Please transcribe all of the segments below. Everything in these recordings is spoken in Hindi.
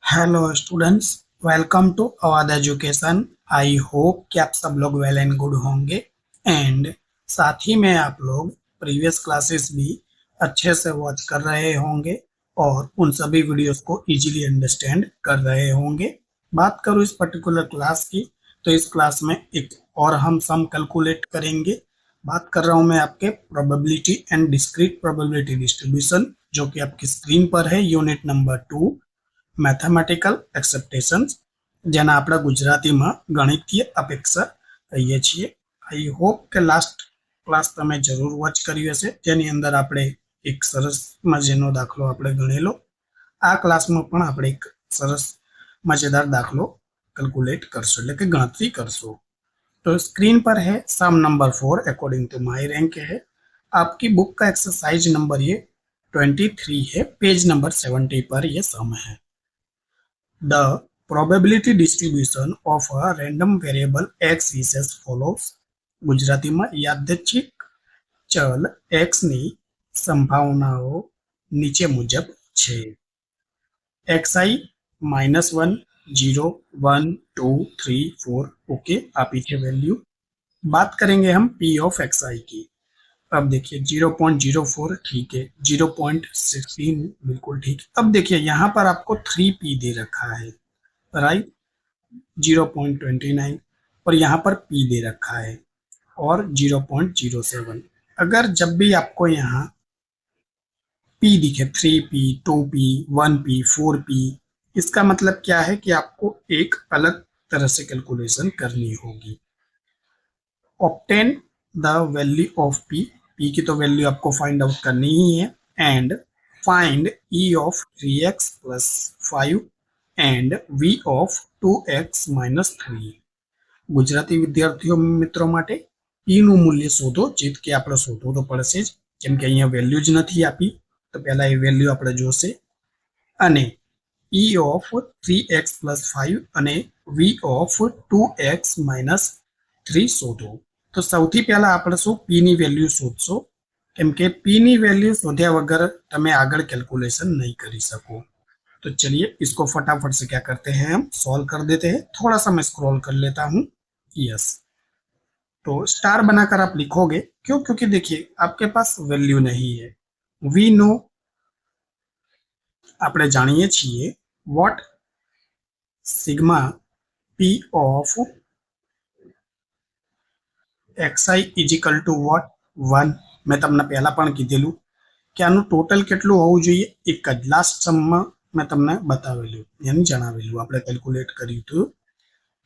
Hello students, welcome to Awadh education. I hope कि आप सब लोग वेल एंड गुड होंगे एंड साथ ही में आप लोग प्रीवियस क्लासेस भी अच्छे से वॉच कर रहे होंगे और उन सभी वीडियोस को इजीली अंडरस्टैंड कर रहे होंगे। बात करूँ इस पर्टिकुलर क्लास की, तो इस क्लास में एक और हम सम कैलकुलेट करेंगे। बात कर रहा हूँ मैं आपके probability and discrete probability distribution, जो कि आपकी स्क्रीन पर है, यूनिट नंबर 2 મેથેમેટિકલ એક્સેપ્ટેશન્સ, જેને આપણે ગુજરાતીમાં ગણિતીય અપેક્ષા કહીએ છીએ। આઈ હોપ કે લાસ્ટ ક્લાસ તમે જરૂર વોચ કર્યું હશે, જેની અંદર આપણે એક સરસ મજાનો દાખલો આપણે ગણેલો। આ ક્લાસમાં પણ આપણે એક સરસ મજેદાર દાખલો કેલ્ક્યુલેટ કરશો, એટલે કે ગણતરી કરશો। तो स्क्रीन पर है sum number 4 according to my rank है। आपकी बुक का एक्सरसाइज नंबर ये 23 है, पेज नंबर 70 पर ये सम है। The probability distribution of a random variable x is as follows. ગુજરાતીમાં યાદચ્છિક ચલ x ની સંભાવનાઓ નીચે મુજબ છે। xi -1 0 1 2 3 4 ओके, आपी है वैल्यू। बात करेंगे हम p ऑफ xi की। अब देखिए 0.04 ठीक है, 0.16 बिल्कुल ठीक। अब देखिए यहाँ पर आपको 3p दे रखा है, राइट, 0.29, और यहाँ पर p दे रखा है और 0.07। अगर जब भी आपको यहाँ p दिखे, 3p 2p 1p 4p, इसका मतलब क्या है कि आपको एक अलग तरह से कैलकुलेशन करनी होगी। Obtain the value of p की तो वैल्यू आपको फाइंड आउट करनी ही है, and find e of 3x plus 5 and v of 2x minus 3। Gujarati विद्यार्थियों मित्रों माटे p નું મૂલ્ય શોધો, જે કે આપણે શોધવું તો પડશે જ, કેમ કે અહીંયા વેલ્યુ જ નથી આપી, તો પહેલા એ વેલ્યુ આપણે જોશે। અને e ઓફ 3x પ્લસ 5 અને v ઓફ 2x માઇનસ 3 શોધો। तो સૌથી પહેલા આપણે શું p ની વેલ્યુ શોધશો, કેમ કે p ની વેલ્યુ શોધ્યા વગર તમે આગળ કેલ્ક્યુલેશન નહીં કરી શકો। तो चलिए इसको फटाफट से क्या करते हैं, हम सॉल्व कर देते हैं। थोड़ा सा मैं स्क्रॉल कर लेता हूँ। यस, तो स्टार बनाकर आप लिखोगे, क्यों? क्योंकि देखिए आपके पास वैल्यू नहीं है। वी नो, આપણે જાણીએ છીએ what sigma p of xi is equal to what 1। મેં તમને પહેલા પણ કીધેલું કે આનું ટોટલ કેટલું હોવું જોઈએ, એક જ। લાસ્ટ સમમાં મેં તમને બતાવેલું, એમ જણાવેલું, આપણે કેલ્ક્યુલેટ કર્યું હતું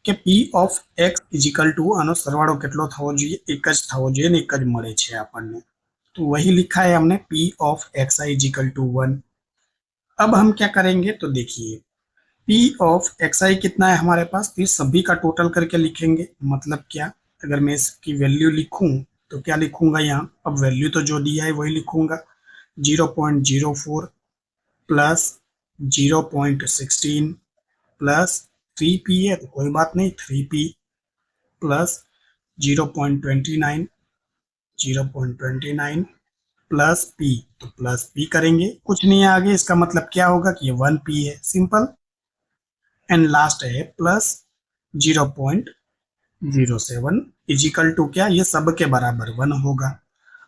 કે p of x is equal two આનો સરવાળો કેટલો થવો જોઈએ, એક જ થવો જોઈએ ને એક જ મળે છે આપણને। तो वही लिखा है हमने, p of xi is equal to 1। अब हम क्या करेंगे, तो देखिए p ऑफ xi कितना है हमारे पास, फिर सभी का टोटल करके लिखेंगे। मतलब क्या, अगर मैं इसकी वैल्यू लिखूं तो क्या लिखूंगा यहाँ, अब वैल्यू तो जो दिया है वही लिखूंगा। 0.04 प्लस 0.16 प्लस 3p है तो कोई बात नहीं, 3p प्लस 0.29 प्लस p, तो प्लस p करेंगे, कुछ नहीं है आगे, इसका मतलब क्या होगा कि ये 1p है, सिंपल। एंड लास्ट है प्लस 0.07 इजिकल टू क्या, ये सब के बराबर 1 होगा।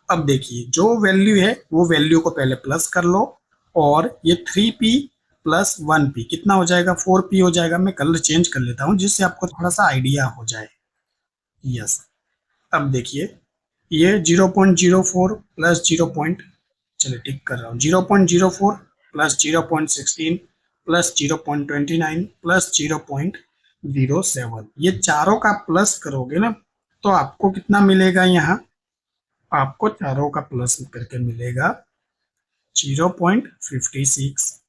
अब देखिए जो वैल्यू है वो वैल्यू को पहले प्लस कर लो, और ये 3p प्लस 1p कितना हो जाएगा, 4p हो जाएगा। मैं कलर चेंज कर लेता हूँ जिससे आपको थोड़ा सा आइडिया हो जाए। यस, अब देखिए ये 0.04 प्लस 0. चलिए टिक कर रहा हूँ, 0.04 प्लस 0.16 प्लस 0.29 प्लस 0.07, ये चारों का प्लस करोगे ना तो आपको कितना मिलेगा, यहाँ आपको चारों का प्लस करके मिलेगा 0.56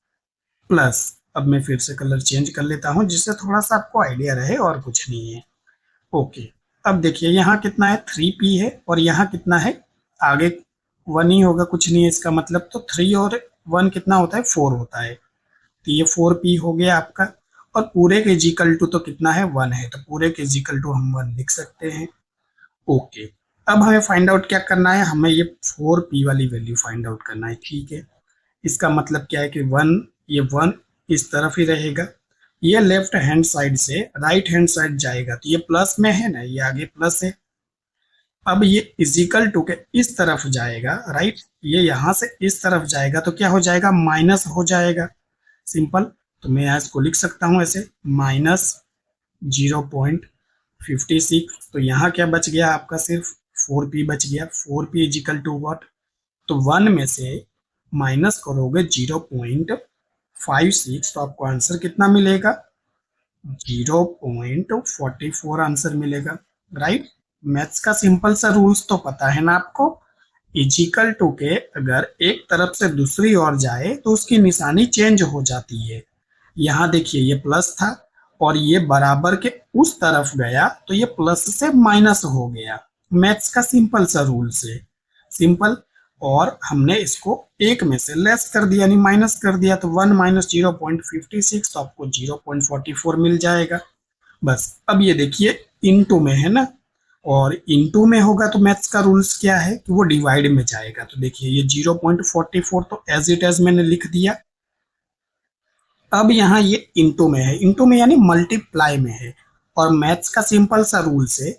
प्लस। अब मैं फिर से कलर चेंज कर लेता हूँ जिससे थोड़ा सा आपको आइडिया रहे, और कुछ नहीं है। ओके, अब देखिए यहाँ कितना है, 3p है, और यहाँ कितना है, आगे 1 ही होगा, कुछ नहीं है इसका मतलब। तो 3 और 1 कितना होता है, 4 होता है, तो ये 4p हो गया आपका। और पूरे के इजिकल टू तो कितना है, 1 है, तो पूरे के इजिकल टू हम 1 लिख सकते हैं। ओके, अब हमें फाइंड आउट क्या करना है, हमें ये 4p वाली वैल्यू फाइंड आउट करना है, ठीक है। इसका मतलब क्या है कि 1, ये 1 इस तरफ ही रहेगा। ये लेफ्ट हैंड साइड से राइट हैंड साइड जाएगा तो ये प्लस में है ना, ये आगे प्लस है। अब ये इजिकल टू के इस तरफ जाएगा, राइट, ये यहां से इस तरफ जाएगा तो क्या हो जाएगा, माइनस हो जाएगा। सिंपल। तो मैं यहाँ इसको लिख सकता हूँ ऐसे, -0.56। तो यहाँ क्या बच गया आपका, सिर्फ 4p बच गया। 4p इजिकल टू वॉट, तो 1 में से माइनस करोगे 0.56 तो आपको आंसर कितना मिलेगा, 0.44 आंसर मिलेगा, राइट। मैथ्स का सिंपल सा रूल्स तो पता है ना आपको। इजिकल टू के अगर एक तरफ से दूसरी ओर जाए तो उसकी निशानी चेंज हो जाती है। यहाँ देखिए ये प्लस था और ये बराबर के उस तरफ गया तो ये प्लस से माइनस हो गया। मैथ्स का सिंपल सा रूल्स है, सिंपल। और हमने इसको एक में से लेस कर दिया यानी माइनस कर दिया, तो 1 माइनस 0.56 तो आपको 0.44 मिल जाएगा। बस। अब ये देखिए इनटू में है ना, और इनटू में होगा तो मैथ्स का रूल्स क्या है कि वो डिवाइड में जाएगा। तो देखिए ये 0.44 तो एज इट एज मैंने लिख दिया। अब यहाँ ये इनटू में है, इनटू में यानी मल्टीप्लाई में है। और मैथ्स का सिंपल सा रूल्स है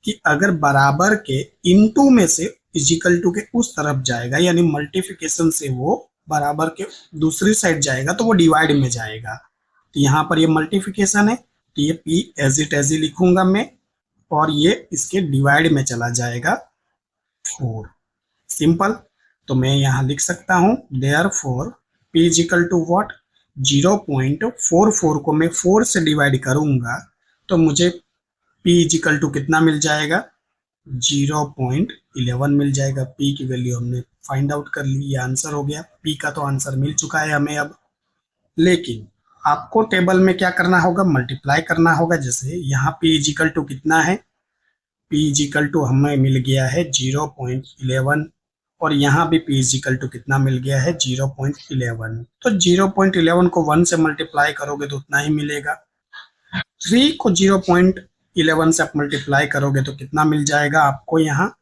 कि अगर बराबर के इनटू में से इजिकल टू के उस तरफ जाएगा यानी मल्टीप्लिकेशन से वो बराबर के दूसरी साइड जाएगा तो वो डिवाइड में जाएगा। तो यहाँ पर ये मल्टीप्लिकेशन है तो ये p एज ही लिखूंगा मैं, और ये इसके डिवाइड में चला जाएगा 4। सिंपल। तो मैं यहाँ लिख सकता हूँ therefore p is equal to what, 0.44 को मैं 4 से डिवाइड करूंगा तो मुझे p इजिकल टू कितना मिल जाएगा, 0.11 मिल जाएगा। p की वैल्यू हमने फाइंड आउट कर ली, ये आंसर हो गया। p का तो आंसर मिल चुका है हमें अब। लेकिन आपको टेबल में क्या करना होगा, मल्टीप्लाई करना होगा। जैसे यहाँ p इजिकल टू कितना है, p इजिकल टू हमें मिल गया है 0.11 और यहाँ भी p इजिकल टू कितना मिल गया है, 0.11। तो 0.11 को 1 से मल्टीप्लाई करोगे तो उतना ही मिलेगा। 3 को 0.11 से आप मल्टीप्लाई करोगे तो कितना मिल जाएगा आपको, यहाँ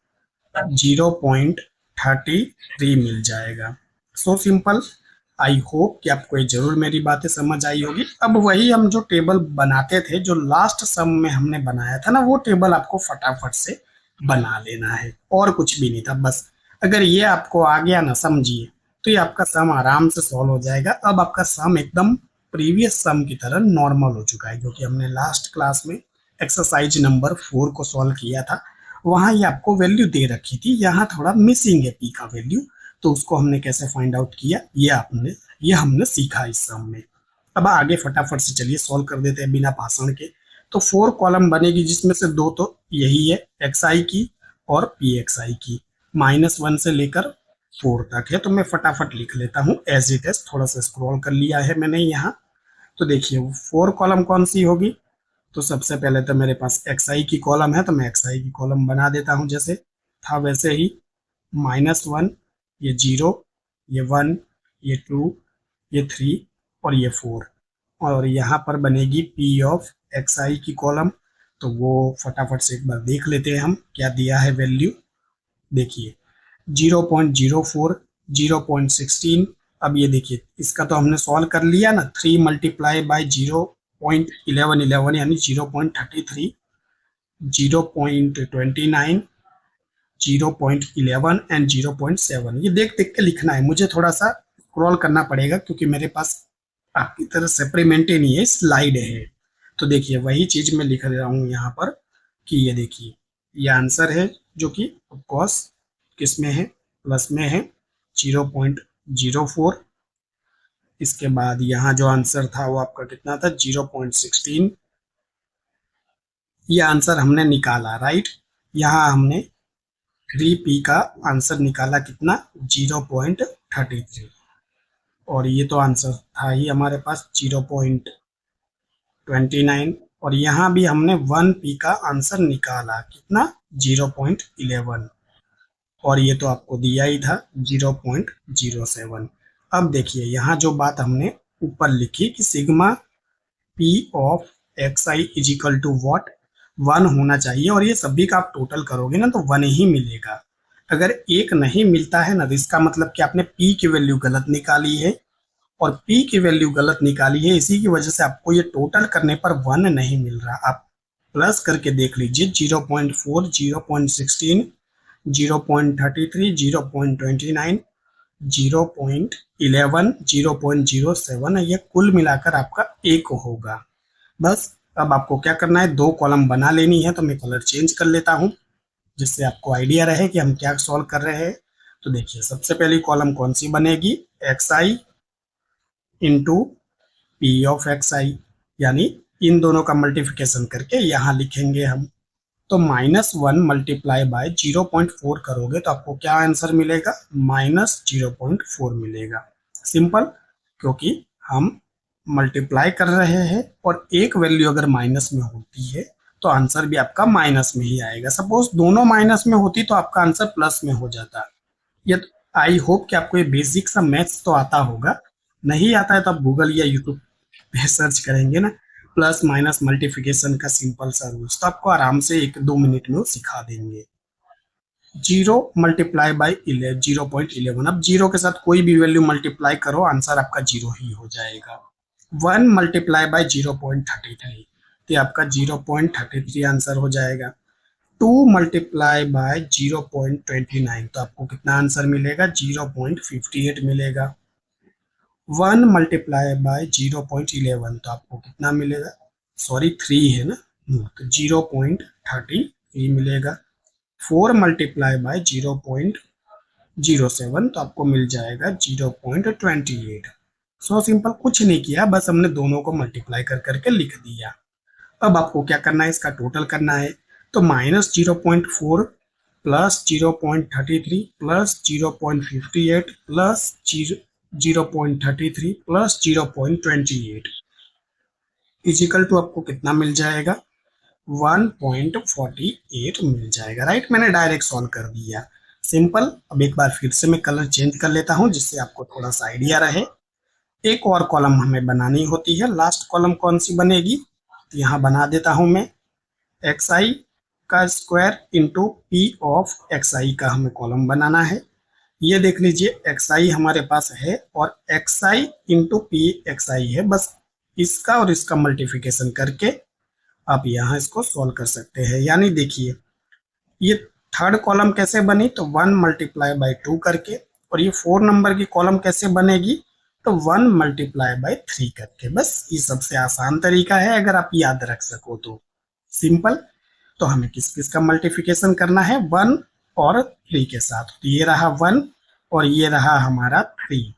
0.33 मिल जाएगा। So simple. आई होप कि आपको ये जरूर मेरी बातें समझ आई होगी। अब वही हम जो टेबल बनाते थे, जो लास्ट सम में हमने बनाया था ना, वो टेबल आपको फटाफट से बना लेना है, और कुछ भी नहीं था। बस अगर ये आपको आ गया ना, समझिए, तो ये आपका सम आराम से सॉल्व हो जाएगा। अब आपका सम एकदम प्रीवियस सम की तरह नॉर्मल हो चुका है, क्योंकि हमने लास्ट क्लास में एक्सरसाइज नंबर 4 को सॉल्व किया था। वहां ये आपको वैल्यू दे रखी थी, यहाँ थोड़ा मिसिंग है पी का वैल्यू, तो उसको हमने कैसे फाइंड आउट किया ये हमने सीखा इस सम में। अब आगे फटाफट से चलिए सॉल्व कर देते हैं बिना भाषण के। तो 4 कॉलम बनेगी जिसमें से 2 तो यही है xi की और pxi की, -1 से लेकर 4 तक है। तो मैं फटाफट लिख लेता हूँ एज इट इज, थोड़ा सा स्क्रॉल कर लिया है मैंने यहाँ। तो देखिए 4 कॉलम कौन सी होगी, तो सबसे पहले तो मेरे पास xi की कॉलम है तो मैं xi की कॉलम बना देता हूँ जैसे था वैसे ही। -1, ये 0, ये 1, ये 2, ये 3 और ये 4। और यहाँ पर बनेगी p ऑफ xi की कॉलम, तो वो फटाफट से एक बार देख लेते हैं हम क्या दिया है वैल्यू। देखिए 0.04, 0.16। अब ये देखिए इसका तो हमने सॉल्व कर लिया ना, 3 मल्टीप्लाई बाई 0.1111 यानी 0.33, 0.29, 0.11 एंड 0.7। ये देख देख के लिखना है, मुझे थोड़ा सा स्क्रॉल करना पड़ेगा क्योंकि मेरे पास आपकी तरह सेपरेमेंट ही नहीं है, स्लाइड है। तो देखिए वही चीज मैं लिख रहा हूँ यहाँ पर कि ये देखिए ये आंसर है जो कि ऑफकोर्स किस में है, प्लस में है, 0.04। इसके बाद यहाँ जो आंसर था वो आपका कितना था, 0.16। ये आंसर हमने निकाला, राइट। यहाँ हमने 3p का आंसर निकाला कितना, 0.33। और ये तो आंसर था ही हमारे पास 0.29। और यहाँ भी हमने 1p का आंसर निकाला कितना, 0.11। और ये तो आपको दिया ही था 0.07। अब देखिए यहाँ जो बात हमने ऊपर लिखी कि sigma p of xi is equal to what, 1 होना चाहिए। और ये सभी का आप टोटल करोगे ना तो 1 ही मिलेगा। अगर एक नहीं मिलता है ना तो इसका मतलब कि आपने p की वैल्यू गलत निकाली है और p की वैल्यू गलत निकाली है, इसी की वजह से आपको ये टोटल करने पर 1 नहीं मिल रहा। आप प्लस करके देख लीजिए 0.4, 0.16, 0.33, 0.29, 0.11, 0.07, ये कुल मिलाकर आपका 1 होगा। बस अब आपको क्या करना है, 2 कॉलम बना लेनी है। तो मैं कलर चेंज कर लेता हूँ जिससे आपको आइडिया रहे कि हम क्या सॉल्व कर रहे हैं। तो देखिए सबसे पहली कॉलम कौन सी बनेगी, X I into P of X I, यानी इन दोनों का मल्टीप्लिकेशन करके यहाँ लिखेंगे हम। तो -1 मल्टीप्लाई बाय 0.4 करोगे तो आपको क्या आंसर मिलेगा, -0.4 मिलेगा। सिंपल, क्योंकि हम मल्टीप्लाई कर रहे हैं और एक वैल्यू अगर माइनस में होती है तो आंसर भी आपका माइनस में ही आएगा। सपोज दोनों माइनस में होती तो आपका आंसर प्लस में हो जाता। ये आई होप कि आपको ये बेसिक सा मैथ्स तो आता होगा। नहीं आता है तो आप गूगल या यूट्यूब पे सर्च करेंगे ना, प्लस माइनस मल्टीप्लिकेशन का सिंपल सा रूल्स, तो आपको आराम से 1-2 मिनट में वो सिखा देंगे। 0 मल्टीप्लाई बाई 0.11, अब 0 के साथ कोई भी वैल्यू मल्टीप्लाई करो आंसर आपका 0 ही हो जाएगा। 1 मल्टीप्लाई बाई 0.33, तो आपका 0.33 आंसर हो जाएगा। 2 मल्टीप्लाई बाय 0.29, तो आपको कितना आंसर मिलेगा, 0.58 मिलेगा। 1 मल्टीप्लाई बाय 0.11, तो आपको कितना मिलेगा, सॉरी 3 है ना, तो 0.33 मिलेगा। 4 मल्टीप्लाई बाय 0.07, तो आपको मिल जाएगा 0.28। सो सिंपल, कुछ नहीं किया, बस हमने दोनों को मल्टीप्लाई कर करके लिख दिया। अब आपको क्या करना है, इसका टोटल करना है। तो -0.4 plus 0.33 plus 0.58 plus 0.33 plus 0.28 is equal to आपको कितना मिल जाएगा, 1.48 मिल जाएगा। राइट, मैंने डायरेक्ट सॉल्व कर दिया, सिंपल। अब एक बार फिर से मैं कलर चेंज कर लेता हूँ जिससे आपको थोड़ा सा आइडिया रहे। एक और कॉलम हमें बनानी होती है, लास्ट कॉलम कौन सी बनेगी, तो यहाँ बना देता हूँ मैं, एक्स आई का square into P of X I का हमें कॉलम बनाना है। ये देख लीजिए एक्स आई हमारे पास है और x I into P x आई है, बस इसका और इसका मल्टीप्लिकेशन करके आप यहाँ इसको सॉल्व कर सकते हैं। यानी देखिए ये थर्ड कॉलम कैसे बनी, तो 1 मल्टीप्लाई बाई 2 करके, और ये 4 नंबर की कॉलम कैसे बनेगी, तो 1 मल्टीप्लाई बाई 3 करके। बस ये सबसे आसान तरीका है अगर आप याद रख सको तो। सिंपल, तो हमें किस किस का मल्टीप्लिकेशन करना है, 1 और 3 के साथ। तो ये रहा 1 और ये रहा हमारा 3।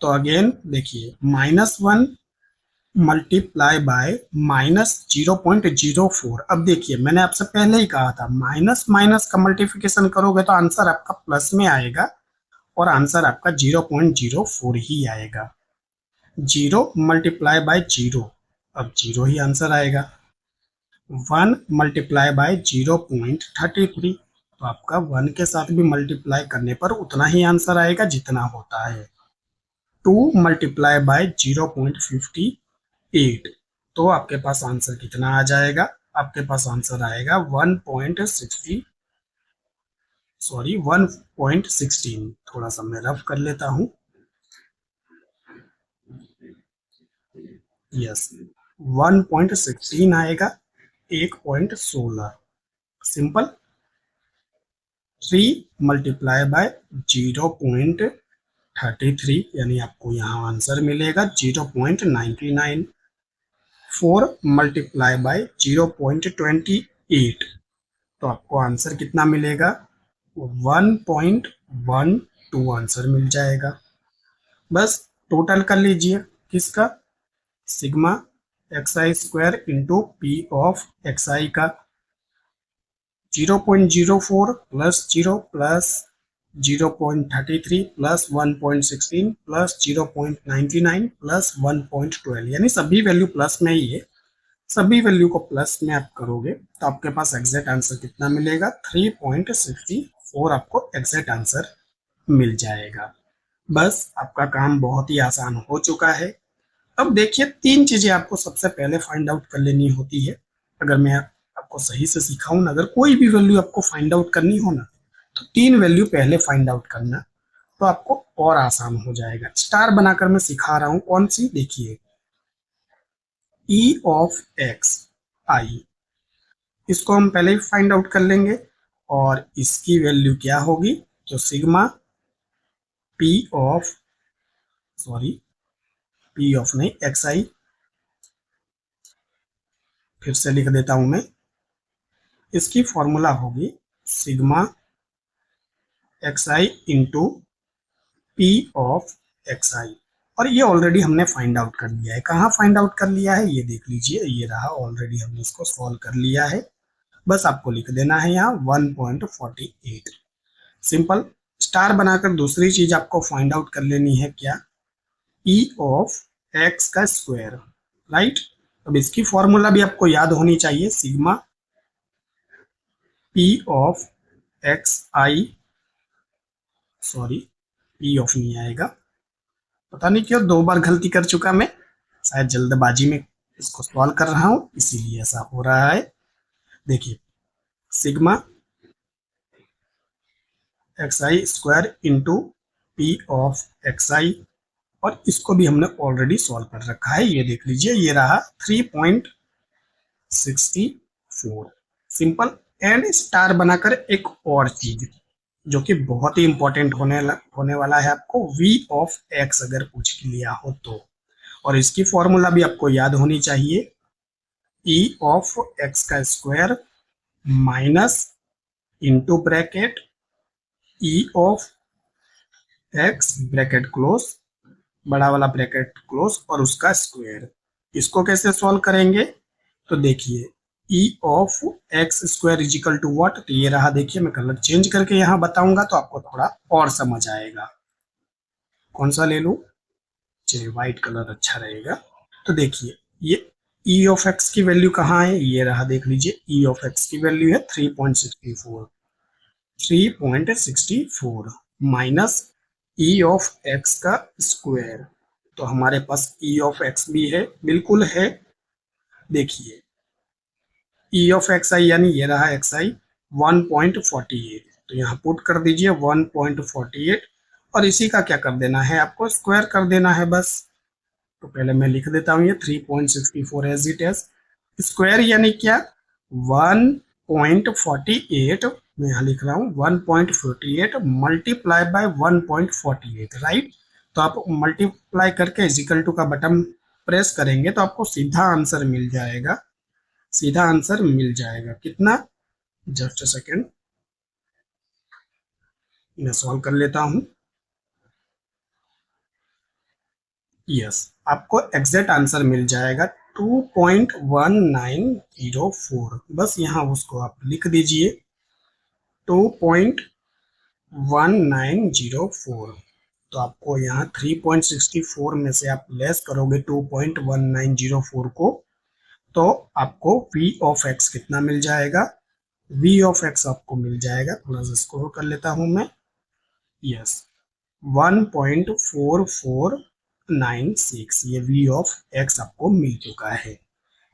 तो अगेन देखिए -1 मल्टीप्लाई बाय -0.04। अब देखिए मैंने आपसे पहले ही कहा था माइनस माइनस का मल्टीप्लिकेशन करोगे तो आंसर आपका प्लस में आएगा और आंसर आपका 0.04 ही आएगा। 0 मल्टीप्लाई बाय 0, अब 0 ही आंसर आएगा। 1 मल्टीप्लाई बाय 0.33, तो आपका 1 के साथ भी मल्टीप्लाई करने पर उतना ही आंसर आएगा जितना होता है। 2 मल्टीप्लाई बाय 0.58, तो आपके पास आंसर कितना आ जाएगा, आपके पास आंसर आएगा 1.16। थोड़ा सा मैं रफ कर लेता हूँ, यस 1.16 आएगा, 1.16। सिंपल। 3 मल्टीप्लाई बाय 0.33, यानी आपको यहाँ आंसर मिलेगा 0.99। 4 मल्टीप्लाई बाय 0.28, तो आपको आंसर कितना मिलेगा, 1.12 आंसर मिल जाएगा। बस टोटल कर लीजिए किसका, sigma X I square into P of X I का। 0.04 plus 0 plus 0.33 plus 1.16 plus 0.99 plus 1.12, यानी सभी वैल्यू प्लस में ही है। सभी वैल्यू को प्लस में आप करोगे तो आपके पास एग्जैक्ट आंसर कितना मिलेगा, 3.64 आपको एग्जैक्ट आंसर मिल जाएगा। बस आपका काम बहुत ही आसान हो चुका है। अब देखिए 3 चीजें आपको सबसे पहले फाइंड आउट कर लेनी होती है। अगर मैं आपको सही से सिखाऊं ना, अगर कोई भी वैल्यू आपको फाइंड आउट करनी हो ना, तो 3 वैल्यू पहले फाइंड आउट करना। तो आपको और आसान हो जाएगा। स्टार बनाकर मैं सिखा रहा हूं कौन सी, देखिए ई ऑफ एक्स आई, इसको हम पहले ही फाइंड आउट कर लेंगे और इसकी वैल्यू क्या होगी, तो sigma P of, sorry P of नहीं एक्स आई, फिर से लिख देता हूं मैं, इसकी फॉर्मूला होगी sigma X I into P of X I. और ये ऑलरेडी हमने फाइंड आउट कर लिया है। कहाँ फाइंड आउट कर लिया है, ये देख लीजिए, ये रहा, ऑलरेडी हमने इसको सॉल्व कर लिया है। बस आपको लिख देना है यहाँ 1.48। सिंपल। स्टार बनाकर दूसरी चीज आपको फाइंड आउट कर लेनी है, क्या, ई ऑफ एक्स का स्क्वायर, राइट। अब इसकी फॉर्मूला भी आपको याद होनी चाहिए, sigma P of X I, sorry P of नहीं आएगा, पता नहीं क्यों दो बार गलती कर चुका मैं, शायद जल्दबाजी में इसको सॉल्व कर रहा हूं इसीलिए ऐसा हो रहा है। देखिए sigma X I square into P of X I, और इसको भी हमने ऑलरेडी सॉल्व कर रखा है, ये देख लीजिए, ये रहा 3.64। सिंपल। एंड स्टार बनाकर एक और चीज जो कि बहुत ही इंपॉर्टेंट होने वाला है आपको, v ऑफ x अगर पूछ लिया हो तो, और इसकी फॉर्मूला भी आपको याद होनी चाहिए, e ऑफ x का square minus into bracket e of x bracket close, बड़ा वाला ब्रैकेट क्लोज, और उसका स्क्वायर। इसको कैसे सॉल्व करेंगे, तो देखिए e of x square is equal to what, तो ये रहा, देखिए मैं कलर चेंज करके यहाँ बताऊंगा तो आपको थोड़ा और समझ आएगा। कौन सा ले लूं, चलिए व्हाइट कलर अच्छा रहेगा। तो देखिए ये e ऑफ एक्स की वैल्यू कहाँ है, ये रहा, देख लीजिए e ऑफ एक्स की वैल्यू है 3.64 माइनस e ऑफ एक्स का स्क्वायर, तो हमारे पास e ऑफ एक्स भी है, बिल्कुल है। देखिए ई ऑफ एक्स आई यानी ये रहा एक्स आई 1.48, तो यहाँ पुट कर दीजिए 1.48, और इसी का क्या कर देना है, आपको स्क्वायर कर देना है बस। तो पहले मैं लिख देता हूँ ये 3.64 एज इट एज, स्क्वायर यानी क्या, 1.48, मैं यहाँ लिख रहा हूँ 1.48 मल्टीप्लाई बाय 1.48, राइट। तो आप मल्टीप्लाई करके इजिकल टू का बटन प्रेस करेंगे तो आपको सीधा आंसर मिल जाएगा, सीधा आंसर मिल जाएगा कितना, जस्ट अ सेकेंड मैं सॉल्व कर लेता हूं। यस, आपको एग्जैक्ट आंसर मिल जाएगा 2.1904, बस यहाँ उसको आप लिख दीजिए 2.1904। तो आपको यहाँ 3.64 में से आप लेस करोगे 2.1904 को, तो आपको v ऑफ x कितना मिल जाएगा, v ऑफ x आपको मिल जाएगा, थोड़ा सा स्क्रॉल कर लेता हूं मैं, यस 1.4496, ये v ऑफ x आपको मिल चुका है।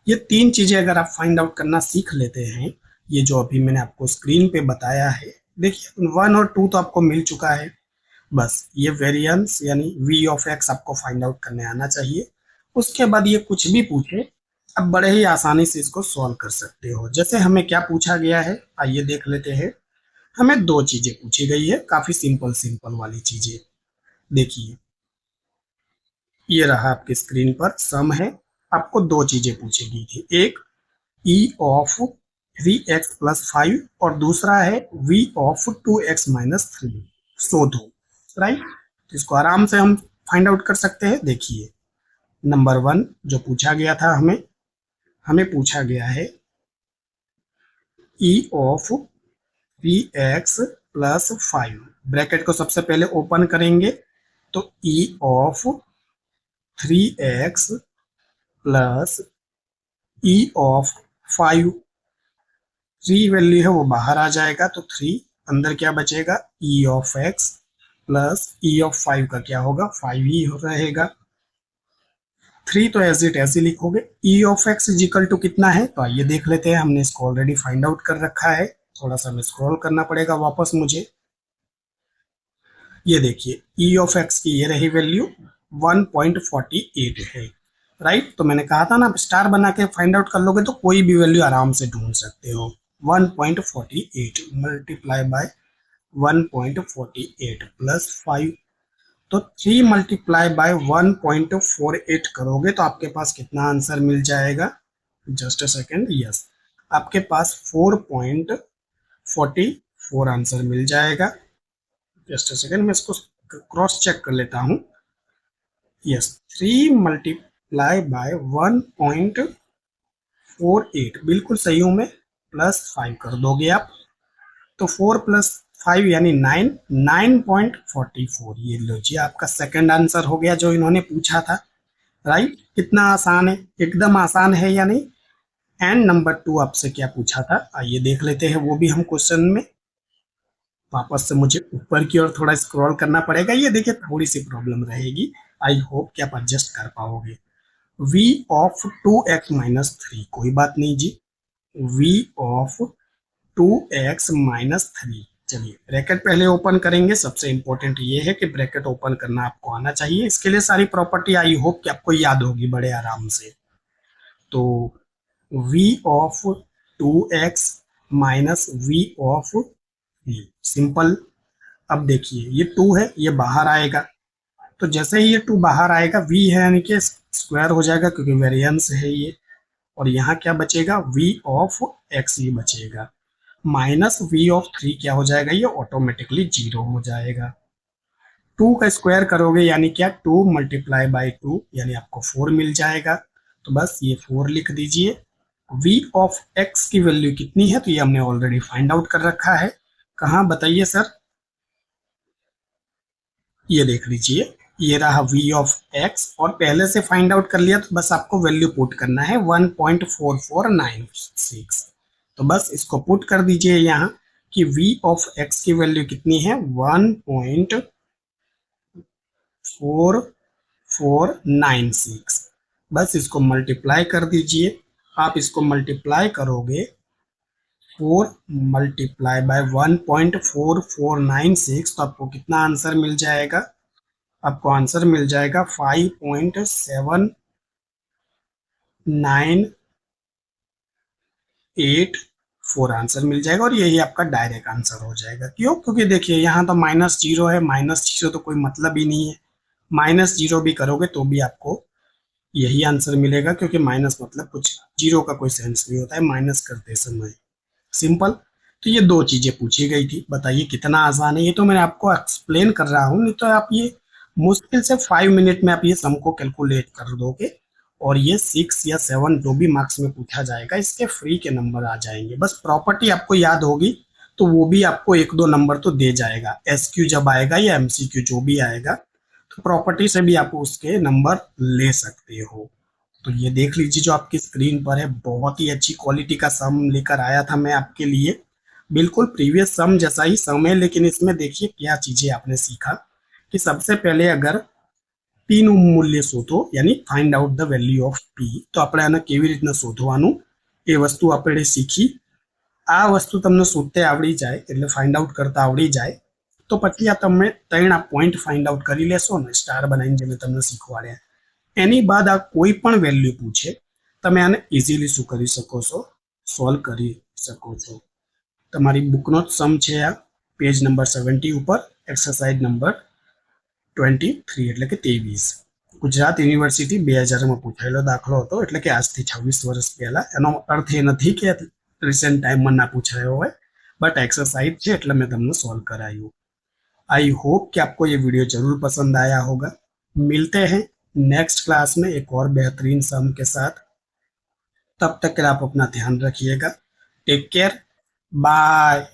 ये तीन चीजें अगर आप फाइंड आउट करना सीख लेते हैं, ये जो अभी मैंने आपको स्क्रीन पे बताया है, देखिए 1 और 2 तो आपको मिल चुका है, बस ये वेरिएंस यानी v ऑफ x आपको फाइंड आउट करने आना चाहिए। उसके बाद ये कुछ भी पूछे अब बड़े ही आसानी से इसको सॉल्व कर सकते हो। जैसे हमें क्या पूछा गया है, आइए देख लेते हैं। हमें दो चीजें पूछी गई है, काफी सिंपल सिंपल वाली चीजें। देखिए ये रहा आपकी स्क्रीन पर सम है, आपको दो चीजें पूछी गई थी, एक e of v x plus 5 और दूसरा है v ऑफ 2x माइनस 3, सो दो, राइट। तो इसको आराम से हम फाइंड आउट कर सकते हैं। देखिए नंबर 1 जो पूछा गया था, हमें पूछा गया है e of v x plus 5, bracket को सबसे पहले ओपन करेंगे तो e of 3x plus e of 5, 3 value है वो बाहर आ जाएगा तो 3, अंदर क्या बचेगा e of x plus e of 5 का क्या होगा 5 ही रहेगा, 3 तो एज इट ऐसे लिखोगे। e of x is equal to कितना है, तो आइए देख लेते हैं, हमने इसको ऑलरेडी फाइंड आउट कर रखा है, थोड़ा सा मैं स्क्रॉल करना पड़ेगा वापस मुझे। ये देखिए ई ऑफ एक्स की ये रही वैल्यू 1.48 है, राइट। तो मैंने कहा था ना, आप स्टार बना के फाइंड आउट कर लोगे तो कोई भी वैल्यू आराम से ढूंढ सकते हो। 1.48 मल्टीप्लाई बाय 1.48 प्लस 5, तो 3 मल्टीप्लाई बाय 1.48 करोगे तो आपके पास कितना आंसर मिल जाएगा? जस्ट अ सेकेंड, यस, आपके पास 4.44 आंसर मिल जाएगा। जस्ट अ सेकेंड, मैं इसको क्रॉस चेक कर लेता हूँ। यस, 3 मल्टीप्लाई बाय 1.48 बिल्कुल सही हूँ मैं, प्लस 5 कर दोगे आप तो 4 प्लस 5 यानी 9, 9.44। ये लो जी, आपका सेकंड आंसर हो गया जो इन्होंने पूछा था, राइट। कितना आसान है, एकदम आसान है या नहीं। एंड नंबर 2 आपसे क्या पूछा था, आइए देख लेते हैं वो भी हम क्वेश्चन में। वापस से मुझे ऊपर की ओर थोड़ा स्क्रॉल करना पड़ेगा, ये देखिए थोड़ी सी प्रॉब्लम रहेगी, आई होप कि आप एडजस्ट कर पाओगे। v ऑफ 2x-3, कोई बात नहीं जी, v ऑफ 2x-3। चलिए ब्रैकेट पहले ओपन करेंगे, सबसे इंपॉर्टेंट ये है कि ब्रैकेट ओपन करना आपको आना चाहिए। इसके लिए सारी प्रॉपर्टी आई होप कि आपको याद होगी बड़े आराम से। तो v of 2x minus v of 3, simple. अब देखिए ये 2 है, ये बाहर आएगा, तो जैसे ही ये 2 बाहर आएगा v है यानी कि स्क्वायर हो जाएगा क्योंकि वेरिएंस है ये, और यहाँ क्या बचेगा, v ऑफ x ही बचेगा, माइनस v ऑफ 3 क्या हो जाएगा, ये ऑटोमेटिकली 0 हो जाएगा। 2 का स्क्वायर करोगे यानी क्या, 2 मल्टीप्लाई बाई 2 यानी आपको 4 मिल जाएगा, तो बस ये 4 लिख दीजिए। v ऑफ x की वैल्यू कितनी है, तो ये हमने ऑलरेडी फाइंड आउट कर रखा है। कहाँ बताइए सर, ये देख लीजिए, ये रहा v ऑफ x, और पहले से फाइंड आउट कर लिया तो बस आपको वैल्यू पुट करना है 1.4496। तो बस इसको पुट कर दीजिए यहाँ कि v ऑफ x की वैल्यू कितनी है, 1.4496। बस इसको मल्टीप्लाई कर दीजिए। आप इसको मल्टीप्लाई करोगे 4 मल्टीप्लाई बाय 1.4496, तो आपको कितना आंसर मिल जाएगा, आपको आंसर मिल जाएगा 5.7984 आंसर मिल जाएगा, और यही आपका डायरेक्ट आंसर हो जाएगा। क्यों, क्योंकि देखिए यहाँ तो माइनस जीरो है, माइनस जीरो तो कोई मतलब ही नहीं है, माइनस जीरो भी करोगे तो भी आपको यही आंसर मिलेगा, क्योंकि माइनस मतलब कुछ जीरो का कोई सेंस नहीं होता है माइनस करते समय। सिंपल। तो ये दो चीजें पूछी गई थी, बताइए कितना आसान है। ये तो मैं आपको एक्सप्लेन कर रहा हूँ, नहीं तो आप ये मुश्किल से 5 मिनट में आप ये सम को कैलकुलेट कर दोगे, और ये 6 या 7 जो भी मार्क्स में पूछा जाएगा इसके फ्री के नंबर आ जाएंगे। बस प्रॉपर्टी आपको याद होगी तो वो भी आपको 1-2 नंबर तो दे जाएगा। SQ जब आएगा या MCQ जो भी आएगा, तो प्रॉपर्टी से भी आप उसके नंबर ले सकते हो। तो ये देख लीजिए जो आपकी स्क्रीन पर है, बहुत ही अच्छी क्वालिटी का सम लेकर आया था मैं आपके लिए, बिल्कुल प्रीवियस सम जैसा ही सम है, लेकिन इसमें देखिए क्या चीजें आपने सीखा कि सबसे पहले अगर पी નું મૂલ્ય શોધો यानी find out the value of P, तो આપણે આને કેવી રીતના શોધવાનું એ વસ્તુ આપણે શીખી। આ વસ્તુ તમને શોધતે આવડી જાય એટલે फाइंड आउट करता આવડી જાય, તો પછી આ તમે ત્રણ પોઈન્ટ फाइंड आउट કરી લેશો ને સ્ટાર બનાવીને જે મેં તમને શીખવાડ્યા, એની બાદ આ કોઈ પણ વેલ્યુ પૂછે તમે આને ઇઝીલી શું કરી શકો છો, સોલ્વ કરી શકો છો। તમારી બુકનો જ સમ છે આ, પેજ નંબર 70 ઉપર એક્સરસાઇઝ નંબર 23 એટલે કે 23। ગુજરાત યુનિવર્સિટી 2000માં પૂછાયેલો દાખલો હતો, એટલે કે આજથી 26 વર્ષ પહેલા। એનો અર્થ એ નથી કે રિસેન્ટ ટાઈમમાં ના પૂછાયો હોય, બટ एक्सरसाइज છે એટલે मैं તમને सॉल्व करायूं। आई होप कि आपको ये वीडियो जरूर पसंद आया होगा। मिलते हैं नेक्स्ट क्लास में एक और बेहतरीन सम के साथ। तब तक के लिए आप अपना ध्यान रखिएगा। Take care, bye.